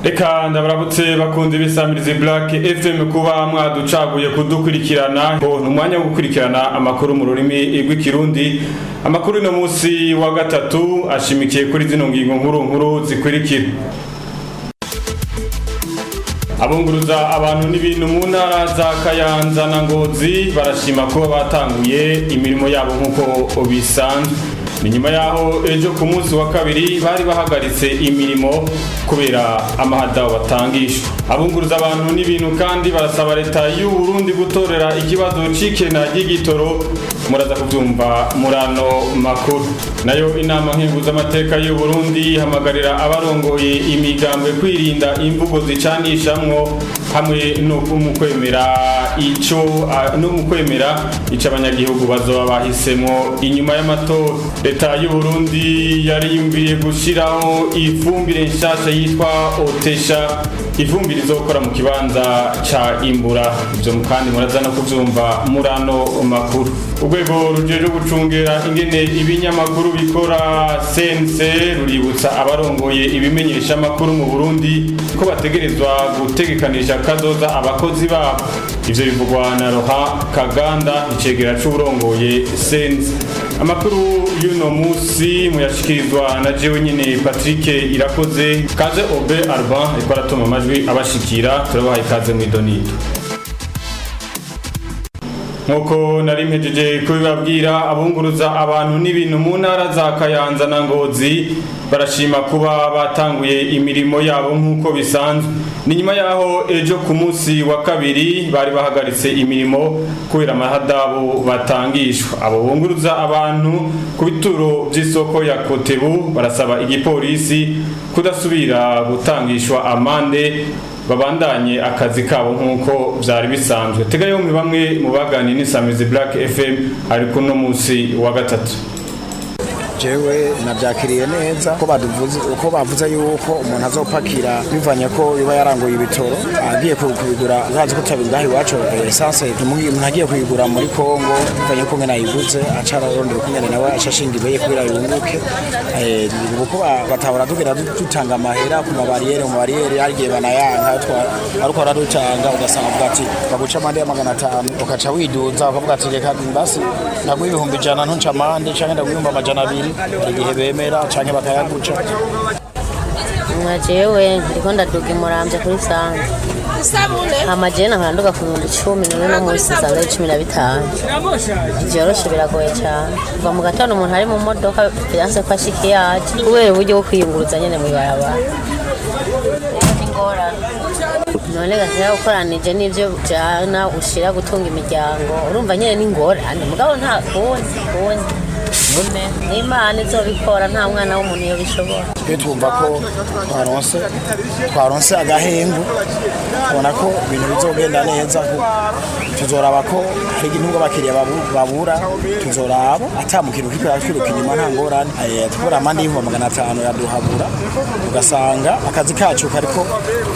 Reka ndabarabutse bakunze bisamirize Black FM kuba mwaducaguye kudukurikirana ko numwanya wo gukurikirana amakuru mu rurimi rw'ikirundi. Amakuru no musi wa gatatu ashimikiye kuri zino ngingo nkuru zikurikira. Abunguruza abantu n'ibintu mu ntara za Kayanza na Ngozi barashima ko batanguye imirimo yabo nkuko bisanzwe. Ni nyuma yaho ejo ku munsi wa kabiri bari bahagaritse imirimo kubera amahada batangishwa. Abunguruza abantu n'ibintu kandi barasaba leta y'u Burundi gutorera ikibazo cikena ry'igitoro. Muraza kuvyumva murano makuru. Nayo inama nkenguza amateka y'u Burundi hamagarira abarongoye imigambwe kwirinda imvugo zicanishamwo hamwe no kwemera ico abanyagihugu bazoba bahisemo inyuma y'amatora. Leta y'u Burundi yari yumviye gushiraho ifumbire nshasha yitwa Otesha, ifumbire izokora mu kibanza ca Imbura. Ivyo kandi muraza no kuvyumva murano makuru. Urwego rujeje gucungera ingene ibinyamakuru bikora sense ruributsa abarongoye ibimenyesha makuru mu Burundi ko bategerezwa gutegekanisha kazoza abakozi babo. Ivyo bivugwa na Roha Kaganda, icegera c'urongoye sense. Amakuru y'uno musi muyashikirizwa na jewe nyene Patrick Irakoze. Kaze Obe Alban iko aratuma amajwi abashikira. Turabaha ikaze mu idonito. Nkuko nari mpejeje kubibabwira, abunguruza abantu n'ibintu mu ntara za Kayanza na Ngozi barashima kuba batanguye imirimo yabo nkuko bisanzwe. Ni nyuma yaho ejo ku munsi wa kabiri bari bahagaritse imirimo kubera amahadabu batangishwa. Abo bunguruza abantu ku bituro by'isoko ya Kotebu barasaba igipolisi kudasubira gutangishwa amande babandanye akazi kabo nkuko vyari bisanzwe. Tegayo mu bamwe mu bagani n'isamizi Black FM ariko no musi wa gatatu. Jewe navyakiriye neza ko bavuze yuko umuntu azopakira bivanye ko biba yaranguye ibitoro agiye kubigura zazi ko tabindahi wacu essence umuntu agiye kubigura muri Kongo bivanye ko ngena yiguze acara rondera kungene nawe ashashinga ibeye kubira yunguke uko batabura tugira dutanga amahera ku mabariyeri yagiye banayanka ariko araducanga ugasanga bwati baguca amande ya 500 ukaca widuza ukavuga ati reka basi nagwe ibihumbi 100 ntunca amande canke ndagwiyumba amajana 2 igihe bemera canke bakayaguca. Mwajewe ndiko ndaduga Muramvya kuri Sanga amajena nkanduka ku 10 no musi sanga 15 byoroshe biragoye cyane kuva mu gatondo umuntu ari mu modoka byanse ko ashikiye yaje kubera uburyo bwo kwiyunguruza nyene mu barabara. None gashya ukoranije n'ivyo jana ushira gutunga imiryango urumva nyene n'ingorane mugabo nta kundi Imana izobikora nta mwana w'umuntu yo bishobora. Twumva ko twaronse agahengu ubona ko ibintu bizogenda neza tuzoraba ko hari ikintu abakiriya babura tuzoraba atamukiro kwiruka inyuma nta ngorane tukora amande y'ibihumbi 500 yaduhabura ugasanga akazi kacu kariko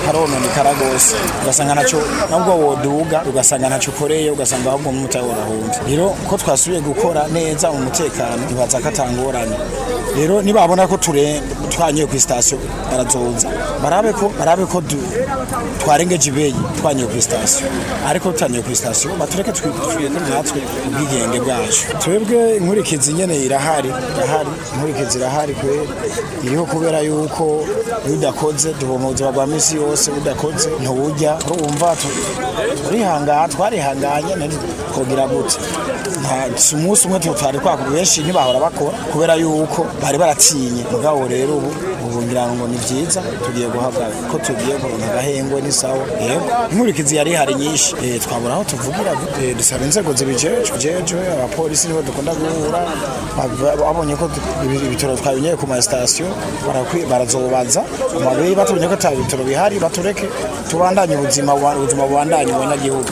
haronone karagose ugasanga naco nabwo woduga ugasanga naco koreye ugasanga ahubwo umutayora hunze. Rero ko twasubiye gukora neza mu mutekano ibaza katangorane. Rero nibabona ko twanyeye ku station barazoza barabe ko twarengeje ibeyi twanyeye ku station ariko tutanyeye ku station batureke twiye natwe ubwigenge bwacu. Twebwe inkurikizi nyene irahari inkurikizi irahari kwe iriho kubera yuko udakoze duhomoza bwa misi yose udakoze ntuburya urumva twarihanganye nari kogira gute nta umunsi umwe tutari benshi ntibahora bakora kubera yuko bari baratinye mugabo rero ubu ngira ngo ni byiza tugiye guhabwa ko tugiye kuronka agahengwe n'isawa yego inkurikizi yari hari nyinshi twabura aho tuvugira dusaba inzego zibijeje abapolisi nibo dukunda guhura babonye ko ibitoro twabinye ku ma station barazobaza amabeyi batubonye ko tabi ibitoro bihari batureke tubandanye ubuzima bubandanye abanyagihugu.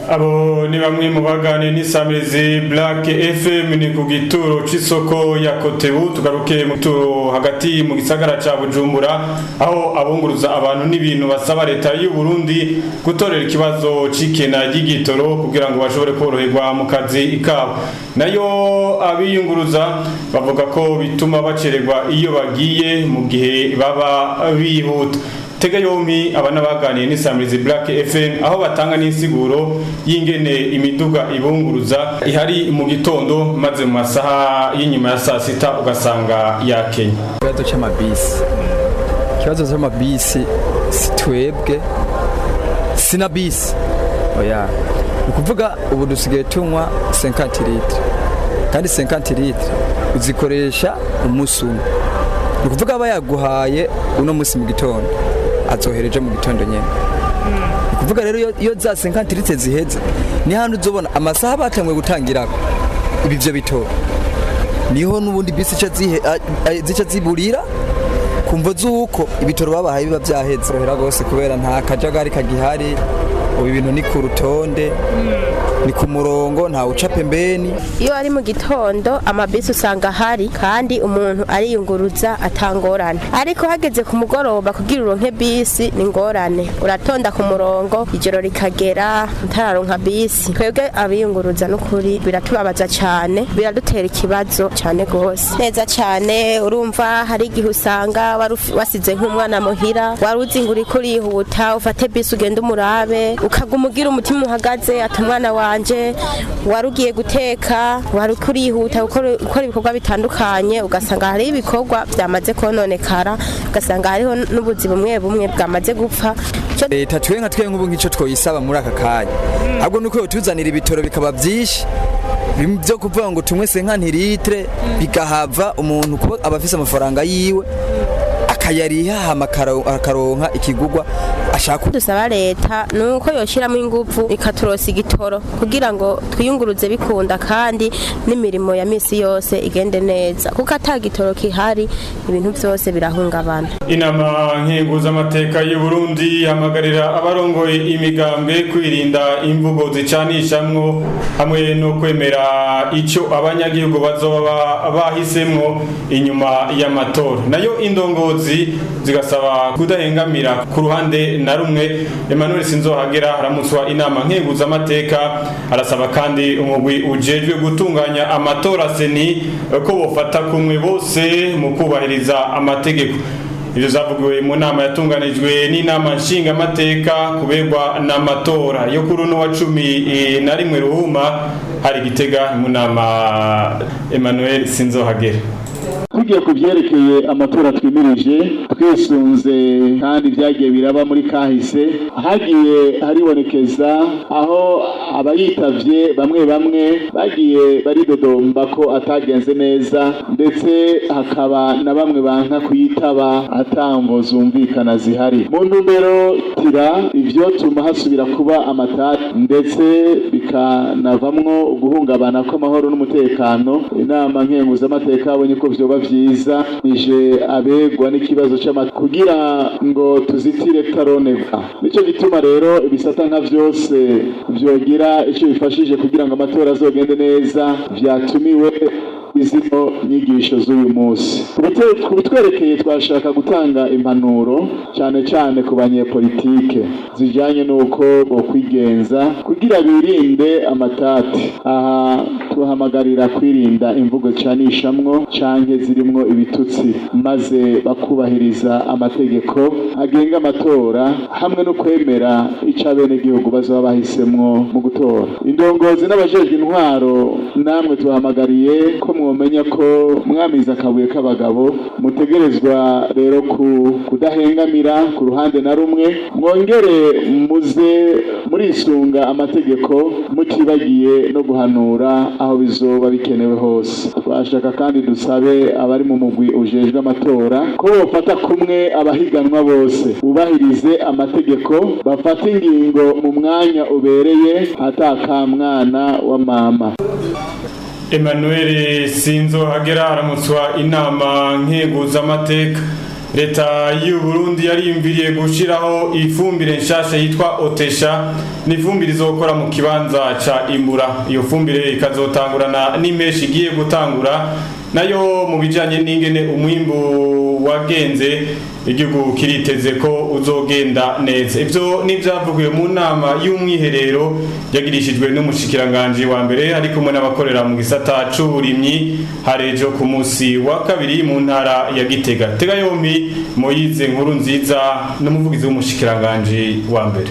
abo ni bamwe mu baganiriye n'isamirizi Black FM ni ku gituro c'isoko ya Kotebu. Tugaruke mu turo hagati mu gisagara ca Bujumbura aho abunguruza abantu n'ibintu basaba leta y'u Burundi gutorera ikibazo c'ikena ry'igitoro kugira ngo bashobore koroherwa mu kazi kabo. Nayo abiyunguruza bavuga ko bituma bacererwa iyo bagiye mu gihe baba bihuta. Tega yomi abana baganiye n'isamirizi Black FM aho batanga n'insiguro y'ingene imiduga ibunguruza ihari mu gitondo maze mu masaha y'inyuma ya saa sita ugasanga yakenye. Ikibazo c'amabisi sitwebwe sina bisi oya ukuvuga ubu dusigaye tunywa 50 litre kandi 50 litre uzikoresha umunsi umwe. Ukuvuga aba yaguhaye uno munsi mu gitondo azohereje mu gitondo nyene. Ukuvuga rero iyo za 50 litre ziheze ni hano uzobona amasaha batamwe gutangirako ibivyo bitoro niho nubundi bisi zica ziburira kumva zuko ibitoro babahaye biba byaheze rohera gose kubera nta kajagari kagihari. Ubu ibintu ni ku rutonde ni ku murongo nta uca pembeni. Iyo ari mu gitondo amabisi usanga hari kandi umuntu ariyunguruza atangorane, ariko hageze ku mugoroba kugira uronke bisi ni ngorane, uratonda ku murongo ijoro rikagera utararonka bisi. Twebwe abiyunguruza n'ukuri biratubabaza cyane, biradutera ikibazo cyane gose neza cyane. Urumva hari igihe usanga wasize nk'umwana muhira waruzi nguri kurihuta ufate bisi ugenda umurabe ukagumugira umutima uhagaze ati umwana wanje warugiye guteka wari kurihuta ukora ibikorwa bitandukanye ugasanga hari ibikorwa byamaze kononekara ugasanga hariho n'ubuzi bumwe bwamaze gupfa. Leta twenga nk'ubu nk'ico twoyisaba muri aka kanya ahubwo nuko yotuzanira ibitoro bikaba byinshi byo kuvuga ngo tumwe 50 litre bigahava umuntu kuba abafise amafaranga yiwe akayariha akaronka ikigugwa ashaka. Dusaba leta nuko yoshiramo ingufu ikaturosa igitoro kugira ngo twiyunguruze bikunda kandi n'imirimo ya misi yose igende neza, kuko atagitoro kihari ibintu byose birahungabana. Inama nkenguza amateka y'u Burundi hamagarira abarongoye imigambwe kwirinda imvugo zicanishamwo hamwe no kwemera ico abanyagihugu bazoba bahisemwo inyuma y'amatora. Nayo indongozi zigasaba kudahengamira ku ruhande na rumwe. Emmanuel Sinzohagera aramutswa inama nkenguza amateka arasaba kandi umugwi ujejwe gutunganya amatora seni ko bofata kumwe bose mu kubahiriza amategeko. Ivyo zavugiwe mu nama yatunganijwe n'inama nshinga amateka kuberwa n'amatora yo kuri uno wa 11 Ruhuma hari Gitega mu nama. Emmanuel Sinzohagera tugiye kuvyerekeye amatora twimirije twisunze kandi byagiye biraba muri kahise hagiye haribonekeza aho abayitavye bamwe bagiye baridodomba ko atagenze neza, ndetse hakaba na bamwe banka kuyitaba atambo zumvikana zihari. Mu ntumbero tira ivyo tuma hasubira kuba amatati ndetse bikanavamwo guhungabana kw'amahoro n'umutekano. Inama nkenguza amateka abonye ko vyoba vyiza nije abegwa n'ikibazo kugira ngo tuzitire taroneva. Nico gituma rero ibisata nka vyose vyogira ico bifashije kugira ngo amatora azogende neza vyatumiwe izino nyigisho z'uyu munsi. Kubitwerekeye twashaka gutanga impanuro cyane ku banyepolitike zijanye n'uko bo kwigenza kugira birinde amatati. Aha tuhamagarira kwirinda imvugo canishamwo canke zirimwo ibitutsi, maze bakubahiriza amategeko agenga amatora hamwe no kwemera ico abenegihugu bazoba bahisemwo mu gutora. Indongozi n'abajejwe intwaro namwe tuhamagariye ko mwomenya ko mwamiza akabuye k'abagabo, mutegerezwa rero kudahengamira ku ruhande na rumwe, mwongere muze murisunga amategeko mutibagiye no guhanura aho bizoba bikenewe hose. Twashaka kandi dusabe abari mu mugwi ujejwe amatora ko bofata kumwe abahiganwa bose, ubahirize amategeko, bafata ingingo mu mwanya ubereye atakamwana wa mama. Emmanuel Sinzohagera aramutswa inama nkenguza amateka. leta y'u Burundi yariyumviriye gushiraho ifumbire nshasha yitwa Otesha n'ifumbire izokora mu kibanza ca Imbura. Iyo fumbire ikazotangurana n'imeshi igiye gutangura nayo mu bijanye n'ingene umwimbu wagenze igihugu kiriteze ko uzogenda neza. Ivyo nivyavugiwe mu nama y'umwiherero yagirishijwe n'umushikiranganje wa mbere ari kumwe n'abakorera mu gisata c'uburimyi harejo ku musi wa kabiri mu ntara ya Gitega. Tega yombi Moyize nkuru nziza n'umuvugizi w'umushikiranganje wa mbere.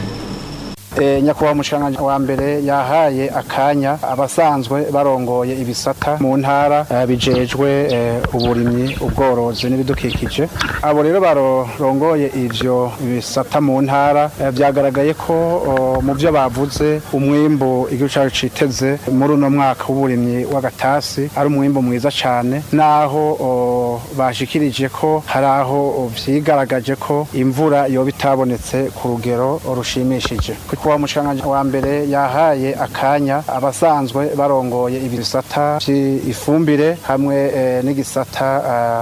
Nyakubahwa umushikiranganje wa mbere yahaye akanya abasanzwe barongoye ibisata mu ntara bijejwe uburimyi ubworozi n'ibidukikije. Abo rero barongoye ivyo bisata mu ntara byagaragaye ko mu byo bavuze umwimbu igihugu cyacu citeze muri uno mwaka w'uburimyi w'agatasi ari umwimbu mwiza cyane, naho bashikirije ko hari aho vyigaragaje ko imvura yoba itabonetse ku rugero rushimishije. Wa mushikiranganje wa mbere yahaye akanya abasanzwe barongoye ibisata ifumbire hamwe n'igisata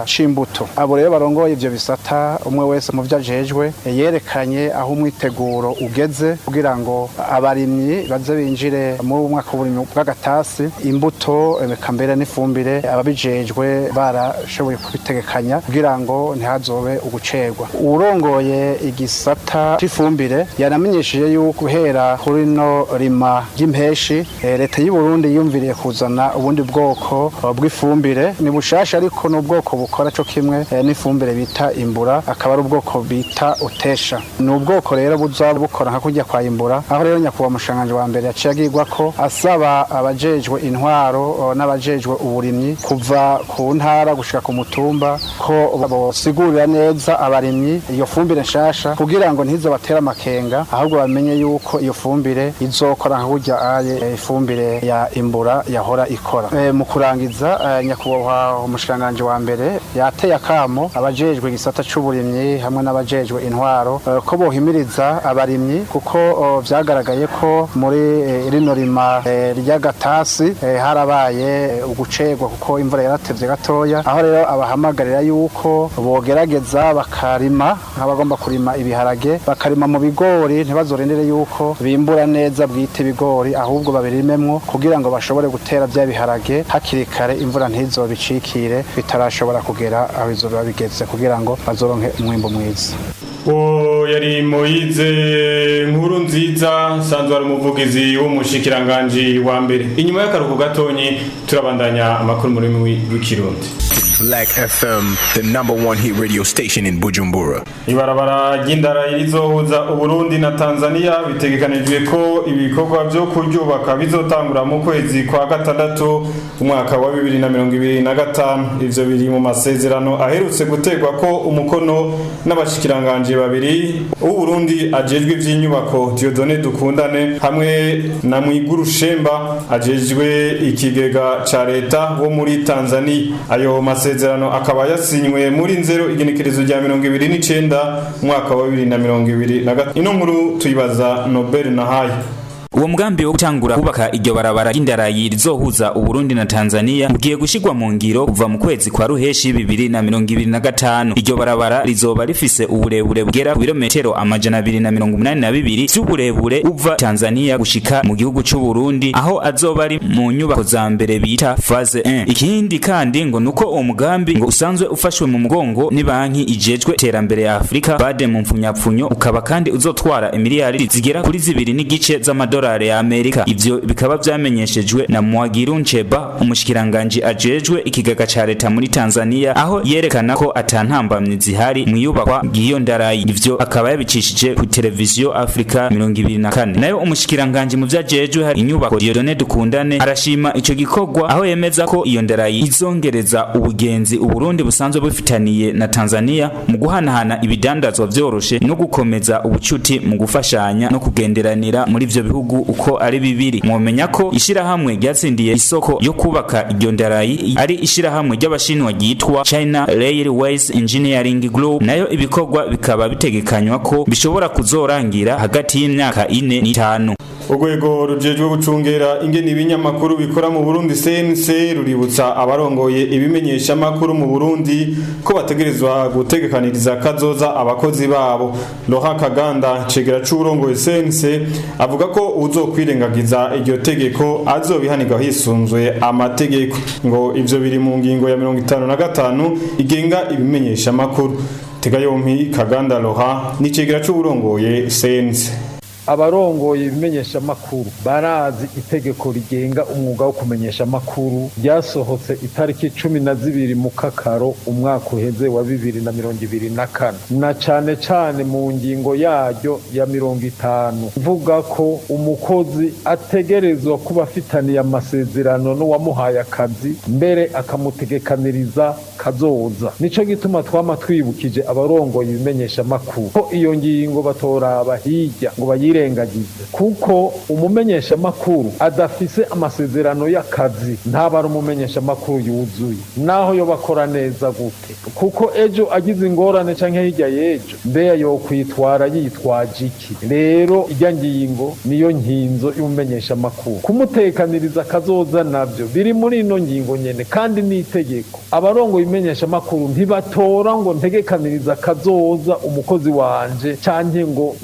c'imbuto. Abo rero barongoye ivyo bisata umwe wese mu vyajejwe yerekanye aho umwiteguro ugeze kugira ngo abarimyi baze binjire mu mwaka w'uburimyi bw'agatasi, imbuto kambere n'ifumbire ababijejwe barashoboye kubitegekanya kugira ngo ntihazobe ugucerwa. Urongoye igisata c'ifumbire yanamenyesheje yuko hera kuri no rima ry'impeshi leta y'u Burundi yumviriye kuzana ubundi bwoko bw'ifumbire ni bushasha ariko n'ubwoko bukora cyo kimwe n'ifumbire bita Imbura, akaba ari ubwoko bita Otesha. Ni ubwoko rero buzabukora nka kujya kwa Imbura, aho rero nyakubahwa umushikiranganje wa mbere yaciye agirwa ko asaba abajejwe intwaro n'abajejwe uburimyi kuva ku ntara gushika ku mutumba ko bosigurira neza abarimyi iyo fumbire nshasha kugira ngo ntizo batera amakenga, ahubwo bamenye yuko iyo fumbire izokora nka burya aye ifumbire ya Imbura yahora ikora. Mu kurangiza nyakubahwa umushikiranganje wa mbere yateye akamo abajejwe gisata c'uburimyi hamwe n'abajejwe intwaro ko bohimiriza abarimyi kuko vyagaragaye ko muri rino rima ry'agatasi harabaye ugucerwa kuko imvura yaratevye gatoya, aho rero abahamagarira yuko bogerageza bakarima nk'abagomba kurima ibiharage bakarima mu bigori ntibazorendere yuko bimbura neza bwite ibigori, ahubwo babirimemwo kugira ngo bashobore gutera bya biharage hakiri kare imvura ntizobicikire bitarashobora kugera aho izoba bigeze kugira ngo bazoronke umwimbo mwiza. Yari Moyize nkuru nziza sanzwe ari umuvugizi w'umushikiranganje wa mbere. Inyuma y'akaruhuko gatonyi turabandanya amakuru muri w'ikirundi. Black FM, the #1 hit radio station in Bujumbura. Ibarabara ry'indara rizohuza Uburundi na Tanzania bitegekanijwe ko ibikorwa byo kuryubaka bizotangura mu kwezi kwa gatandatu umwaka wa 2025. Ivyo biri mu masezerano aherutse gutegwa ko umukono n'abashikiranganje babiri Uburundi ajejwe ivy'inyubako Dieudonné Dukundane hamwe na Mwiguru Shemba ajejwe ikigega ca leta wo muri Tanzania. Ayo masezerano akaba yasinywe muri nzero igenekerezo rya 29 mwaka wa 2020. Ino nkuru tuyibaza Nobel Nahaye. Uwo mugambi wo gutangura kubaka iryo barabara ry'indarayi rizohuza Uburundi na Tanzania ugiye gushigwa mu ngiro kuva mu kwezi kwa Ruheshi 2025. Iryo barabara rizoba rifise uburebure bugera ku birometero 282 by'uburebure uva Tanzania gushika mu gihugu c'u Burundi, aho azoba ari mu nyubako za mbere bita phase 1. Ikindi kandi ngo nuko uwo mugambi ngo usanzwe ufashwe mu mugongo ni banki ijejwe terambere ya Afrika bade mu mfunyapfunyo, ukaba kandi uzotwara miliyari zigera kuri 2.5 z'amadolari ya Amerika. Ivyo bikaba vyamenyeshejwe na Mwagiru Ncheba, umushikiranganje ajejwe ikigega ca leta muri Tanzania, aho yerekana ko atantambamye zihari mu yubakwa giyo ndarayi. Ivyo akaba yabicishije ku televiziyo Africa 24. Nayo umushikiranganje mu vyajejwe hari inyubako Dieudonné Dukundane arashima ico gikorwa, aho yemeza ko iyo ndarayi izongereza ubugenzi Uburundi busanzwe bufitaniye na Tanzania mu guhanahana ibidandazwa vyoroshe no gukomeza ubucuti mu gufashanya no kugenderanira muri ivyo bihugu uko ari bibiri. Mwomenya ko ishirahamwe ryatsindiye isoko yo kubaka iryo ndarayi ari ishirahamwe ry'abashinwa ryitwa China Railways Engineering Group, nayo ibikorwa bikaba bitegekanywa ko bishobora kuzorangira hagati y'imyaka 4 n'itanu. urwego rujejwe gucungera ingene ibinyamakuru bikora mu Burundi CNC ruributsa abarongoye ibimenyesha makuru mu Burundi ko bategerezwa gutegekaniriza kazoza abakozi babo. Laurent Kaganda cegera c'urongoye CNC avuga ko uzokwirengagiza iryo tegeko azobihanirwa hisunzwe amategeko, ngo ivyo biri mu ngingo ya 55 igenga ibimenyesha makuru. Tegayompi Kaganda Laurent ni cegera c'urongoye CNC. Abarongoye ibimenyesha makuru barazi itegeko rigenga umwuga wo kumenyesha makuru ryasohotse itariki 12 mu Kakaro umwaka uheze wa 2024 na cane mu ngingo yaryo ya 50 mvuga ko umukozi ategerezwa kuba afitaniye amasezerano n'uwamuhaye akazi mbere akamutegekaniriza kazoza. Nico gituma twama twibukije abarongoye ibimenyesha makuru ko iyo ngingo batoraba hirya ngo bayirengagize, kuko umumenyesha makuru adafise amasezerano y'akazi ntabara umumenyesha makuru yuzuye naho yo bakora neza gute, kuko ejo agize ingorane canke hirya yejo mbeya yo kwitwara yitwaje iki. Rero irya ngingo niyo nkinzo y'umumenyesha makuru kumutekaniriza kazoza, navyo biri muri ino ngingo nyene kandi n'itegeko. Abarongo ibimenyesha makuru ntibatora ngo ntegekaniriza kazoza umukozi wanje canke ngo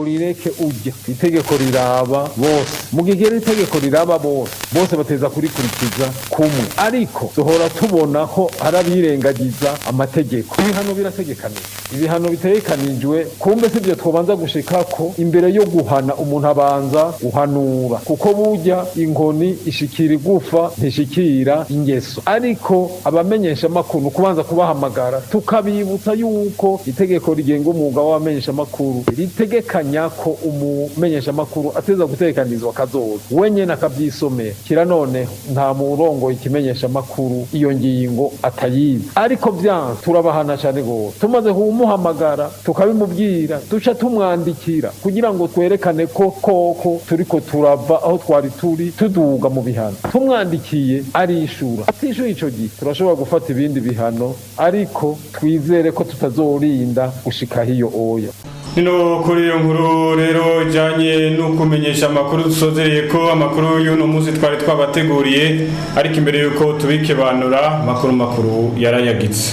rireke ujya. Itegeko riraba bose, mu gihe itegeko riraba bose bateza kurikurikiza kumwe, ariko duhora tubona ko arabirengagiza amategeko. Ibihano birategekanijwe, ibihano bitegekanijwe, kumbe sivyo twobanza gushika ko imbere yo guhana umuntu abanza guhanura, kuko burya inkoni ishikira igufa ntishikira ingeso. Ariko abamenyesha makuru kubanza kubahamagara tukabibutsa yuko itegeko rigenga umwuga w'abamenyesha makuru ritegekanya ko umumenyesha makuru ateza gutekanizwa kazoza, wenyene akabyisomera. Kira none nta murongo ikimenyesha makuru iyo ngingo atayizi, ariko byanze turabahana cyane go. Tumaze kumuhamagara tukabimubwira, duca tumwandikira kugira ngo twerekane ko koko turiko turava aho twari turi tuduga mu bihano. Tumwandikiye arishura, atishuye ico gihe turashobora gufata ibindi bihano, ariko twizere ko tutazorinda gushika hiyo oya. Nino kuri iyo nkuru rero ijanye no kumenyesha amakuru dusozereye ko amakuru y'uno munsi twari twabateguriye, ariko imbere yuko tubikebanura makuru yarayagitse.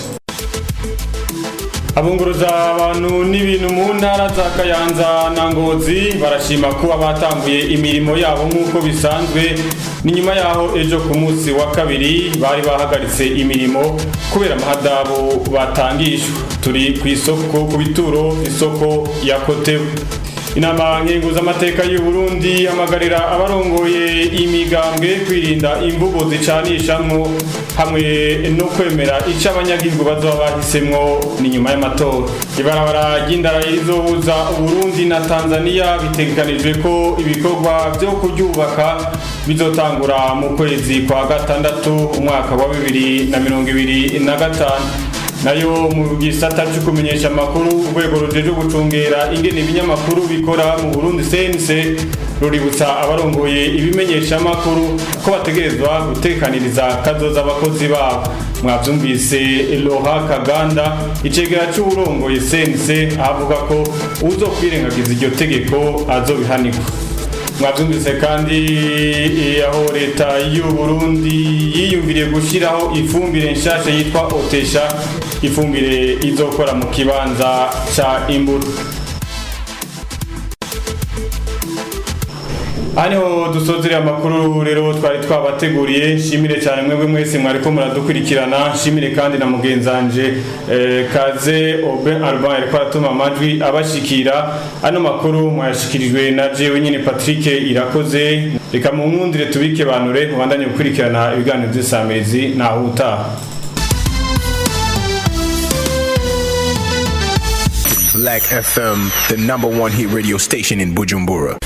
Abunguruza abantu n'ibintu mu ntara za Kayanza na Ngozi barashima kuba batanguye imirimo yabo nk'uko bisanzwe. Ni nyuma yaho ejo ku munsi wa kabiri bari bahagaritse imirimo kubera amahadabu batangishwa. Turi ku isoko ku bituro isoko ya Kotebu. Inama nkenguza amateka y'u Burundi amagarira abarongoye imigambwe kwirinda imvugo zicanishamwo hamwe no kwemera ica abanyagihugu bazoba bahisemwo ni nyuma y'amatora. Ibarabara ry'indara rizohuza Burundi na Tanzania bitegekanijwe ko ibikorwa byo kuryubaka bizotangura mu kwezi kwa gatandatu umwaka wa 2025. Nayo mu gisata cyo kumenyesha makuru urwego rujeje gucungera ingene ibinyamakuru bikora mu Burundi CNC ruributsa abarongoye ibimenyesha makuru ko bategerezwa gutekaniriza kazoza abakozi babo. Mwavyumvise Laurent Kaganda icegera c'urongoye CNC avuga ko uzokwirengagiza iryo tegeko azobihanirwa. Mwavyumvise kandi aho leta y'u Burundi yiyumviriye gushiraho ifumbire nshasha yitwa Otesha, ifumbire izokora mu kibanza ca imbuto. Hano dusozereye amakuru rero twari twabateguriye. Shimire cyane mwebwe mwese mwariko muradukurikirana. Shimire kandi na mugenzanje Kaze Oben Alban ariko aratuma amajwi abashikira. Ano makuru mwashikirijwe na jewe nyine Patrick Irakoze. Reka mu nkundire tubike banure mubandanye gukurikirana ibiganiro by'Isamirizi na Huta. Black FM, the #1 hit radio station in Bujumbura.